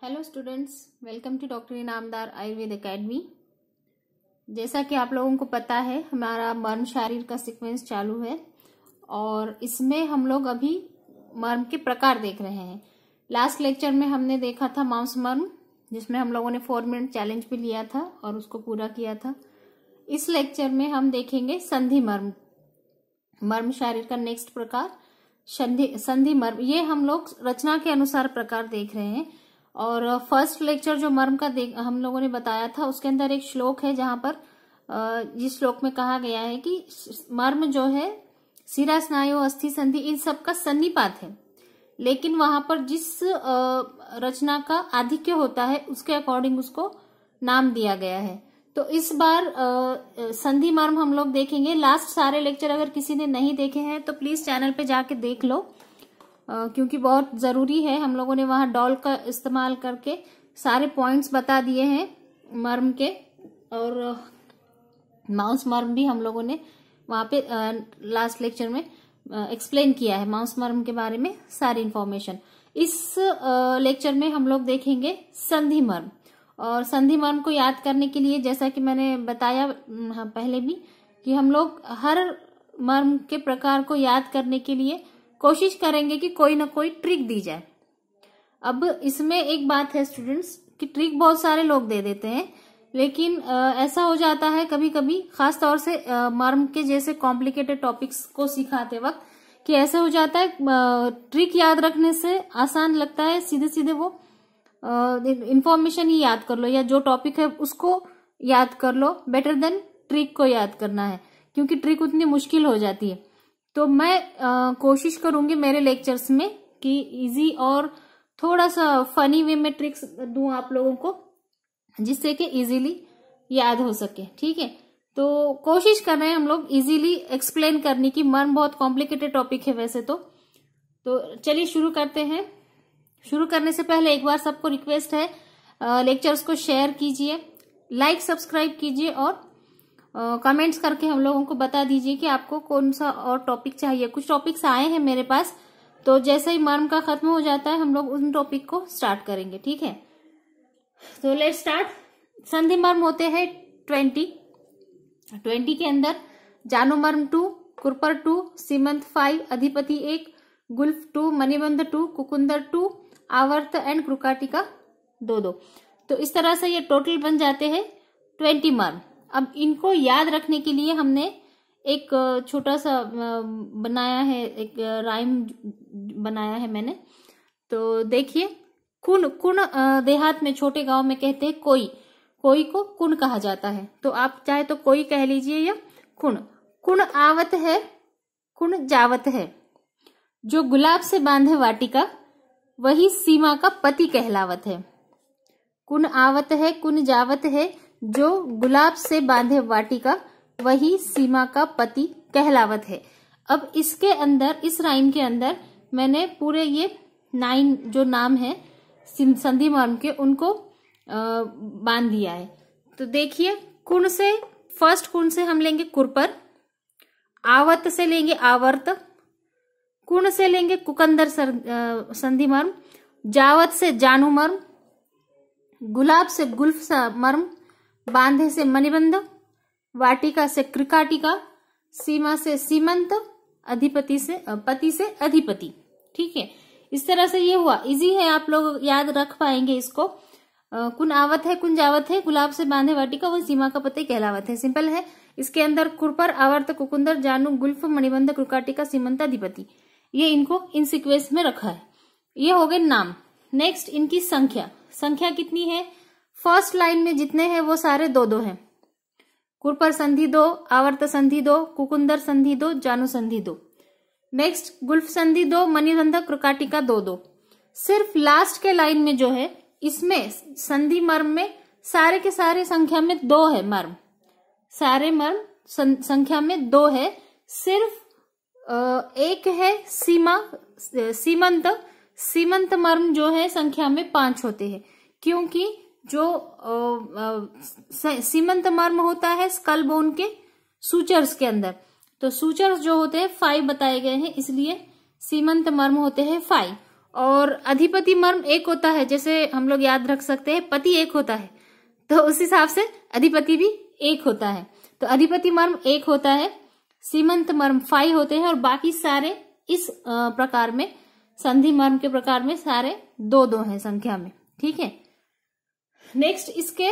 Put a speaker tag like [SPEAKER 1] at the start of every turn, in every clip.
[SPEAKER 1] Hello students, welcome to doctor Inamdar Ayurveda academy. जैसा कि आप लोगों को पता है, हमारा मर्म शारीर का सीक्वेंस चालू है और इसमें हम लोग अभी मर्म के प्रकार देख रहे हैं। लास्ट लेक्चर में हमने देखा था मांस मर्म, जिसमें हम लोगों ने 4 मिनट चैलेंज भी लिया था और उसको पूरा किया था। इस लेक्चर में हम देखेंगे संधि मर्म, मर्म शारीर का नेक्स्ट प्रकार संधि मर्म। ये हम लोग रचना के अनुसार प्रकार देख रहे हैं। और फर्स्ट लेक्चर जो मर्म का हम लोगों ने बताया था, उसके अंदर एक श्लोक है जहां पर जिस श्लोक में कहा गया है कि मर्म जो है सिरा स्नायु अस्थि संधि इन सब का सन्निपात है, लेकिन वहां पर जिस रचना का आधिक्य होता है उसके अकॉर्डिंग उसको नाम दिया गया है। तो इस बार संधि मर्म हम लोग देखेंगे। लास्ट सारे लेक्चर अगर किसी ने नहीं देखे हैं तो प्लीज चैनल पे जाके देख लो, क्योंकि बहुत जरूरी है। हम लोगों ने वहां डॉल का इस्तेमाल करके सारे पॉइंट्स बता दिए हैं मर्म के, और माउस मर्म भी हम लोगों ने वहां पे लास्ट लेक्चर में एक्सप्लेन किया है, माउस मर्म के बारे में सारी इंफॉर्मेशन। इस लेक्चर में हम लोग देखेंगे संधि मर्म। और संधि मर्म को याद करने के लिए, जैसा कि मैंने बताया पहले भी, कि हम लोग हर मर्म के प्रकार को याद करने के लिए कोशिश करेंगे कि कोई ना कोई ट्रिक दी जाए। अब इसमें एक बात है स्टूडेंट्स कि ट्रिक बहुत सारे लोग दे देते हैं, लेकिन ऐसा हो जाता है कभी कभी, खास तौर से मर्म के जैसे कॉम्प्लिकेटेड टॉपिक्स को सिखाते वक्त, कि ऐसा हो जाता है ट्रिक याद रखने से आसान लगता है, सीधे सीधे वो इंफॉर्मेशन ही याद कर लो या जो टॉपिक है उसको याद कर लो, बेटर देन ट्रिक को याद करना है, क्योंकि ट्रिक उतनी मुश्किल हो जाती है। तो मैं कोशिश करूंगी मेरे लेक्चर्स में कि इजी और थोड़ा सा फनी वे में ट्रिक्स दूं आप लोगों को, जिससे कि इजीली याद हो सके। ठीक है, तो कोशिश कर रहे हैं हम लोग इजीली एक्सप्लेन करने की। मर्म बहुत कॉम्प्लिकेटेड टॉपिक है वैसे तो चलिए शुरू करते हैं। शुरू करने से पहले एक बार सबको रिक्वेस्ट है, लेक्चर्स को शेयर कीजिए, लाइक सब्सक्राइब कीजिए और कमेंट्स करके हम लोगों को बता दीजिए कि आपको कौन सा और टॉपिक चाहिए। कुछ टॉपिक्स आए हैं मेरे पास, तो जैसे ही मर्म का खत्म हो जाता है हम लोग उन टॉपिक को स्टार्ट करेंगे। ठीक है, तो लेट्स स्टार्ट। संधि मर्म होते हैं 20 के अंदर जानु मर्म 2, कुरपर 2, सीमंत 5, अधिपति 1, गुल्फ 2, मणिबंध 2, कुकुंदर 2, आवर्त एंड क्रुकाटिका 2। तो इस तरह से ये टोटल बन जाते हैं 20 मर्म। अब इनको याद रखने के लिए हमने एक छोटा सा बनाया है, एक राइम बनाया है मैंने। तो देखिए, कुन देहात में, छोटे गांव में कहते हैं कोई को कुन कहा जाता है, तो आप चाहे तो कोई कह लीजिए या कुन आवत है, कुन जावत है। जो गुलाब से बांधे वाटिका वही सीमा का पति कहलावत है। कुन आवत है, कुन जावत है, जो गुलाब से बांधे वाटिका वही सीमा का पति कहलावत है। अब इसके अंदर, इस राइम के अंदर मैंने पूरे ये 9 जो नाम है संधि मर्म के, उनको बांध दिया है। तो देखिए, कुण से, फर्स्ट कुण से हम लेंगे कुरपर, आवत से लेंगे आवर्त, कुण से लेंगे कुकंदर संधि मर्म, जावत से जानु मर्म, गुलाब से गुल्फ मर्म, बांधे से मणिबंध, वाटिका से क्रिकाटिका, सीमा से सीमंत, अधिपति से पति से अधिपति। ठीक है, इस तरह से ये हुआ। इजी है, आप लोग याद रख पाएंगे इसको। कुन आवत है, कुन जावत है, गुलाब से बांधे वाटिका वह सीमा का पति कहलावत है। सिंपल है। इसके अंदर कुरपर, आवर्त, कुकुंदर, जानु, गुल्फ, मणिबंध, क्रिकाटिका, सीमंत, अधिपति, ये इनको इन सीक्वेंस में रखा है। ये हो गए नाम। नेक्स्ट इनकी संख्या कितनी है? फर्स्ट लाइन में जितने हैं वो सारे 2 हैं। कुरपर संधि 2, आवर्त संधि 2, कुकुंदर संधि 2, जानु संधि 2। नेक्स्ट गुल्फ संधि 2, मणिबंध, क्रिकाटिका 2। सिर्फ लास्ट के लाइन में जो है, इसमें संधि मर्म में सारे के सारे संख्या में 2 है मर्म, सारे मर्म संख्या में 2 है। सिर्फ एक है सीमंत मर्म जो है संख्या में 5 होते हैं, क्योंकि जो सीमंत मर्म होता है स्कल बोन के सूचर्स के अंदर, तो सूचर्स जो होते हैं 5 बताए गए हैं, इसलिए सीमंत मर्म होते हैं 5। और अधिपति मर्म एक होता है, जैसे हम लोग याद रख सकते हैं पति एक होता है, तो उस हिसाब से अधिपति भी एक होता है। तो अधिपति मर्म एक होता है, सीमंत मर्म 5 होते हैं और बाकी सारे इस प्रकार में संधि मर्म के प्रकार में सारे 2-2 हैं संख्या में। ठीक है, नेक्स्ट इसके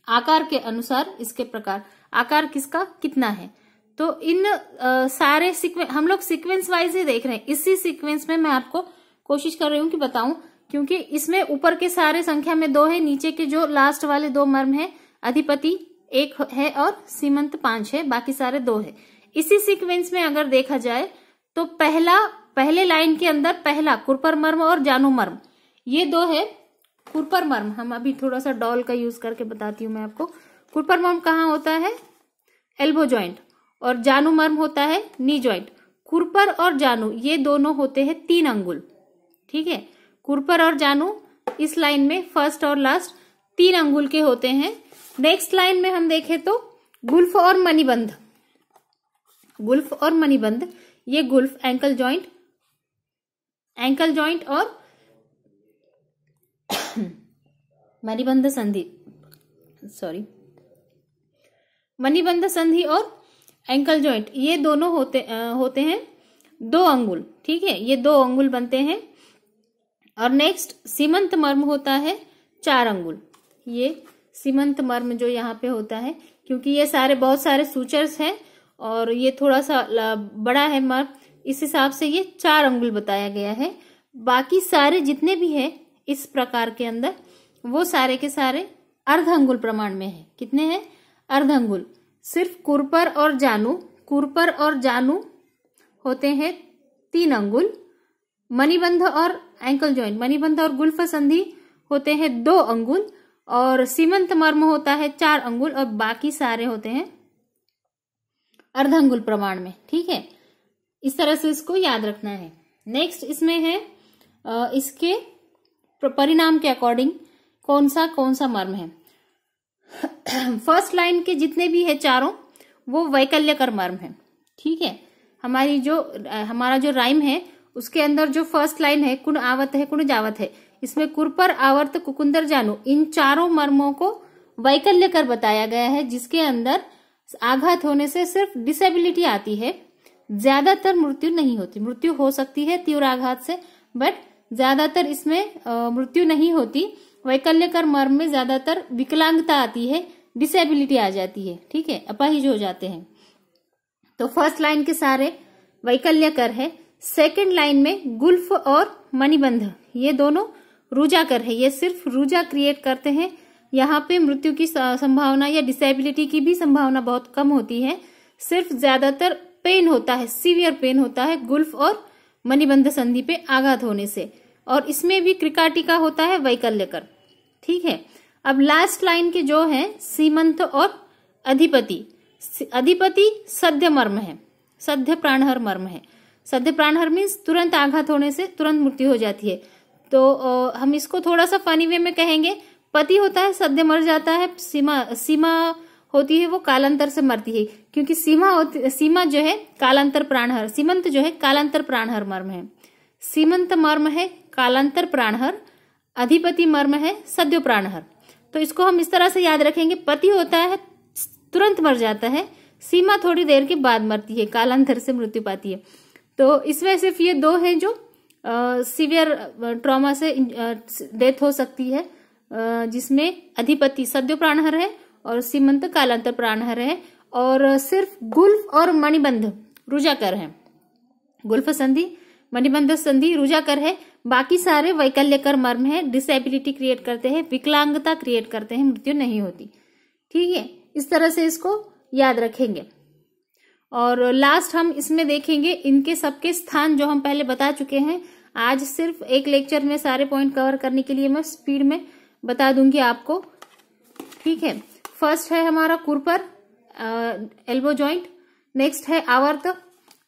[SPEAKER 1] आकार के अनुसार इसके प्रकार, आकार किसका कितना है, तो इन सारे सीक्वेंस हम लोग सीक्वेंस वाइज ही देख रहे हैं। इसी सीक्वेंस में मैं आपको कोशिश कर रही हूँ कि बताऊं, क्योंकि इसमें ऊपर के सारे संख्या में 2 है, नीचे के जो लास्ट वाले 2 मर्म है अधिपति 1 है और सीमंत 5 है, बाकी सारे 2 है। इसी सीक्वेंस में अगर देखा जाए तो पहले लाइन के अंदर पहला कुरपर मर्म और जानू मर्म ये 2 है। कुरपर मर्म हम अभी थोड़ा सा डॉल का यूज करके बताती हूँ मैं आपको। कुरपर मर्म कहाँ होता है, एल्बो जॉइंट, और जानू मर्म होता है नी जॉइंट। कुरपर और जानू ये दोनों होते हैं 3 अंगुल। ठीक है, कुरपर और जानू इस लाइन में फर्स्ट और लास्ट 3 अंगुल के होते हैं। नेक्स्ट लाइन में हम देखें तो गुल्फ और मणिबंध, गुल्फ और मणिबंध, ये गुल्फ एंकल जॉइंट और मणिबंध संधि, मणिबंध संधि और एंकल जॉइंट ये दोनों होते हैं 2 अंगुल। ठीक है, ये 2 अंगुल बनते हैं। और नेक्स्ट सीमंत मर्म होता है 4 अंगुल। ये सीमंत मर्म जो यहाँ पे होता है, क्योंकि ये सारे बहुत सारे सूचर्स हैं और ये थोड़ा सा बड़ा है मर्म, इस हिसाब से ये 4 अंगुल बताया गया है। बाकी सारे जितने भी है इस प्रकार के अंदर वो सारे के सारे अर्ध अंगुल प्रमाण में है। कितने हैं, अर्ध अंगुल। सिर्फ कुरपर और जानू होते हैं 3 अंगुल। मणिबंध और एंकल जॉइंट, मणिबंध और गुल्फ संधि होते हैं 2 अंगुल और सीमंत मर्म होता है 4 अंगुल और बाकी सारे होते हैं अर्ध अंगुल प्रमाण में। ठीक है, इस तरह से इसको याद रखना है। नेक्स्ट इसमें है इसके परिणाम के अकॉर्डिंग कौन सा मर्म है। फर्स्ट लाइन के जितने भी है चारों वो वैकल्यकर मर्म है। ठीक है, हमारा जो राइम है उसके अंदर जो फर्स्ट लाइन है कुण आवत है कुण जावत है, इसमें कुरपर आवर्त कुकुंदर जानू इन चारों मर्मों को वैकल्यकर बताया गया है, जिसके अंदर आघात होने से सिर्फ डिसेबिलिटी आती है, ज्यादातर मृत्यु नहीं होती। मृत्यु हो सकती है तीव्र आघात से, बट ज्यादातर इसमें मृत्यु नहीं होती। वैकल्यकर मर्म में ज्यादातर विकलांगता आती है, डिसेबिलिटी आ जाती है। ठीक है, अपाहिज हो जाते हैं। तो फर्स्ट लाइन के सारे वैकल्यकर है। सेकंड लाइन में गुल्फ और मणिबंध ये दोनों रुजाकर है, ये सिर्फ रुजा क्रिएट करते हैं। यहाँ पे मृत्यु की संभावना या डिसेबिलिटी की भी संभावना बहुत कम होती है, सिर्फ ज्यादातर पेन होता है, सीवियर पेन होता है गुल्फ और मणिबंध संधि पे आघात होने से, और इसमें भी क्रिकाटिका होता है वैकल्यकर। ठीक है, अब लास्ट लाइन के जो है सीमंत और अधिपति, अधिपति सद्य मर्म है, सद्य प्राणहर मर्म है। सद्य प्राणहर मीन्स तुरंत आघात होने से तुरंत मृत्यु हो जाती है। तो हम इसको थोड़ा सा फनी वे में कहेंगे, पति होता है सद्य मर जाता है, सीमा होती है वो कालांतर से मरती है, क्योंकि सीमा जो है कालांतर प्राणहर, सीमंत जो है कालांतर प्राणहर मर्म है, सीमंत मर्म है कालांतर प्राणहर, अधिपति मर्म है सद्य प्राणहर। तो इसको हम इस तरह से याद रखेंगे, पति होता है तुरंत मर जाता है, सीमा थोड़ी देर के बाद मरती है, कालांतर से मृत्यु पाती है। तो इसमें सिर्फ ये 2 हैं जो सीवियर ट्रॉमा से डेथ हो सकती है, जिसमें अधिपति सद्य प्राणहर है और सीमंत कालांतर प्राणहर है, और सिर्फ गुल्फ और मणिबंध रुजाकर है। गुल्फ संधि मणिबंध संधि रुजाकर है, बाकी सारे वैकल्यकर मर्म है, डिसेबिलिटी क्रिएट करते हैं, विकलांगता क्रिएट करते हैं, मृत्यु नहीं होती। ठीक है, इस तरह से इसको याद रखेंगे। और लास्ट हम इसमें देखेंगे इनके सबके स्थान जो हम पहले बता चुके हैं। आज सिर्फ एक लेक्चर में सारे पॉइंट कवर करने के लिए मैं स्पीड में बता दूंगी आपको। ठीक है, फर्स्ट है हमारा कुरपर एल्बो जॉइंट, नेक्स्ट है आवर्त।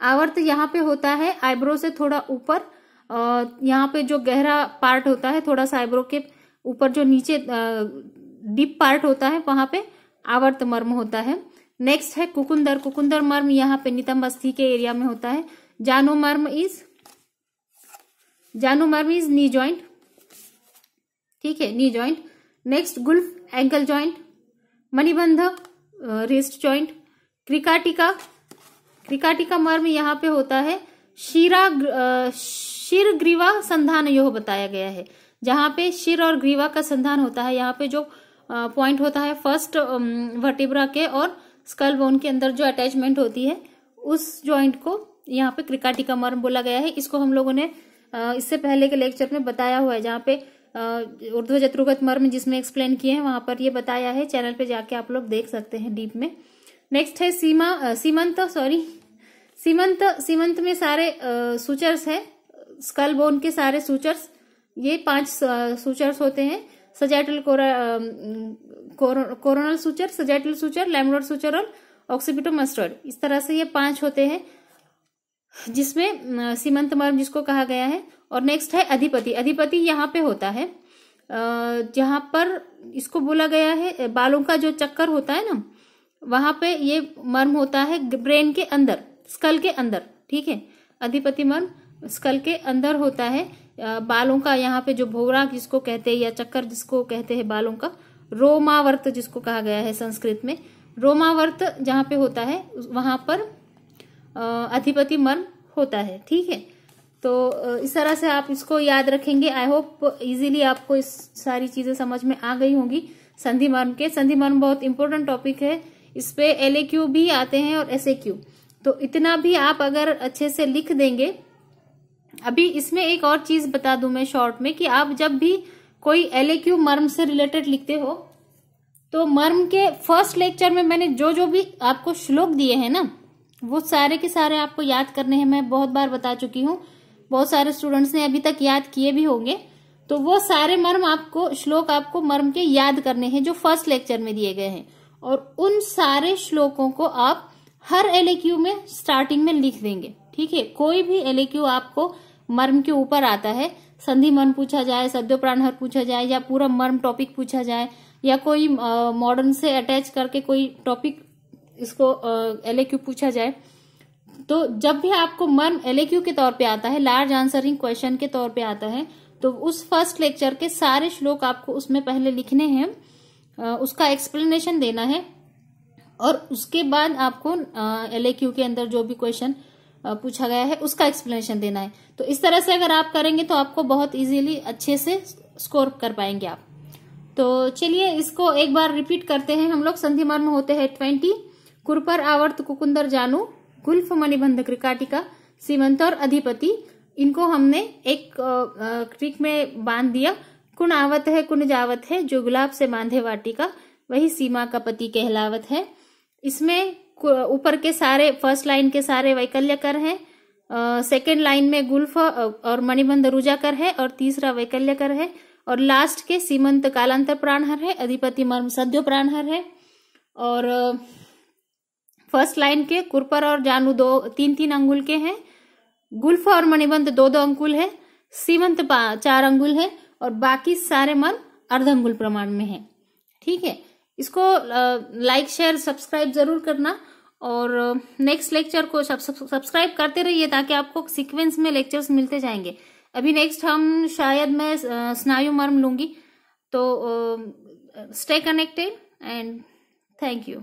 [SPEAKER 1] आवर्त यहाँ पे होता है आईब्रो से थोड़ा ऊपर, यहाँ पे जो गहरा पार्ट होता है थोड़ा सा आईब्रो के ऊपर जो नीचे डीप पार्ट होता है वहां पे आवर्त मर्म होता है। नेक्स्ट है कुकुंदर, कुकुंदर मर्म यहाँ पे नितंब अस्थि के एरिया में होता है। जानू मर्म इज जानू मर्म इज नी जॉइंट, ठीक है, नी जॉइंट। नेक्स्ट गुल्फ एंकल जॉइंट, मणिबंध रिस्ट जॉइंट, क्रिकाटिका मर्म यहाँ पे होता है शिर ग्रीवा संधान यो बताया गया है, जहां पे शिर और ग्रीवा का संधान होता है। यहाँ पे जो पॉइंट होता है फर्स्ट वर्टिब्रा के और स्कल बोन के अंदर जो अटैचमेंट होती है उस जॉइंट को यहाँ पे क्रिकाटिका मर्म बोला गया है। इसको हम लोगों ने इससे पहले के लेक्चर में बताया हुआ है, जहाँ पे ऊर्ध्व जत्रुगत मर्म जिसमें एक्सप्लेन किए हैं वहां पर ये बताया है, चैनल पे जाके आप लोग देख सकते हैं डीप में। नेक्स्ट है सीमंत में सारे सूचर्स है, स्कल बोन के सारे सूचर्स, ये 5 सूचर्स होते हैं, सजैटल कोरोनल सूचर, सजैटल सूचर, लैमडोर सूचर और ऑक्सीपिटोमास्टोइड, इस तरह से ये 5 होते हैं जिसमें सीमंत मर्म जिसको कहा गया है। और नेक्स्ट है अधिपति। अधिपति यहाँ पे होता है जहां पर इसको बोला गया है बालों का जो चक्कर होता है ना, वहां पे ये मर्म होता है ब्रेन के अंदर, स्कल के अंदर, ठीक है। अधिपति मर्म स्कल के अंदर होता है, बालों का यहाँ पे जो भौरा जिसको कहते हैं या चक्कर जिसको कहते हैं बालों का, रोमावर्त जिसको कहा गया है संस्कृत में, रोमावर्त जहाँ पे होता है वहां पर अधिपति मर्म होता है, ठीक है। तो इस तरह से आप इसको याद रखेंगे। आई होप इजीली आपको इस सारी चीजें समझ में आ गई होंगी संधि मर्म के। संधि मर्म बहुत इंपॉर्टेंट टॉपिक है, इस पे LAQ भी आते हैं और SAQ, तो इतना भी आप अगर अच्छे से लिख देंगे। अभी इसमें एक और चीज बता दूं मैं शॉर्ट में, कि आप जब भी कोई LAQ मर्म से रिलेटेड लिखते हो तो मर्म के फर्स्ट लेक्चर में मैंने जो भी आपको श्लोक दिए हैं ना, वो सारे के सारे आपको याद करने हैं। मैं बहुत बार बता चुकी हूँ, बहुत सारे स्टूडेंट्स ने अभी तक याद किए भी होंगे। तो वो सारे मर्म आपको, श्लोक आपको मर्म के याद करने हैं जो फर्स्ट लेक्चर में दिए गए हैं, और उन सारे श्लोकों को आप हर LAQ में स्टार्टिंग में लिख देंगे, ठीक है। कोई भी LAQ आपको मर्म के ऊपर आता है, संधि मर्म पूछा जाए, सद्यो प्राणहर पूछा जाए, या पूरा मर्म टॉपिक पूछा जाए, या कोई मॉडर्न से अटैच करके कोई टॉपिक इसको LAQ पूछा जाए, तो जब भी आपको मर्म LAQ के तौर पे आता है, लार्ज आंसरिंग क्वेश्चन के तौर पे आता है, तो उस फर्स्ट लेक्चर के सारे श्लोक आपको उसमें पहले लिखने हैं, उसका एक्सप्लेनेशन देना है, और उसके बाद आपको LAQ के अंदर जो भी क्वेश्चन पूछा गया है उसका एक्सप्लेनेशन देना है। तो इस तरह से अगर आप करेंगे तो आपको बहुत इजीली अच्छे से स्कोर कर पाएंगे आप। तो चलिए इसको एक बार रिपीट करते हैं हम लोग। संधि मर्म होते हैं 20, कुरपर, आवर्त, कुकुंदर, जानू, गुल्फ, मणिबंध, क्रिकाटिका, सीमंत और अधिपति। इनको हमने एक ट्रिक में बांध दिया। कुण आवत है, कुण जावत है, जो गुलाब से बांधे वाटिका, वही सीमा का पति कहलावत है। इसमें ऊपर के सारे, फर्स्ट लाइन के सारे वैकल्यकर हैं, सेकेंड लाइन में गुल्फ और मणिबंध रुजाकर है, और तीसरा वैकल्यकर है, और लास्ट के सीमंत कालांतर प्राणहर है, अधिपति मर्म सद्यो प्राणहर है, और फर्स्ट लाइन के कुरपर और जानू 2-3 अंगुल के हैं, गुल्फ और मणिबंध 2-2 अंगुल है, सीमंत 4 अंगुल है, और बाकी सारे मर्म अर्ध अंगुल प्रमाण में है, ठीक है। इसको लाइक, शेयर, सब्सक्राइब जरूर करना, और नेक्स्ट लेक्चर को सब्सक्राइब करते रहिए ताकि आपको सीक्वेंस में लेक्चर्स मिलते जाएंगे। अभी नेक्स्ट हम शायद मैं स्नायु मर्म लूंगी, तो stay connected and thank you.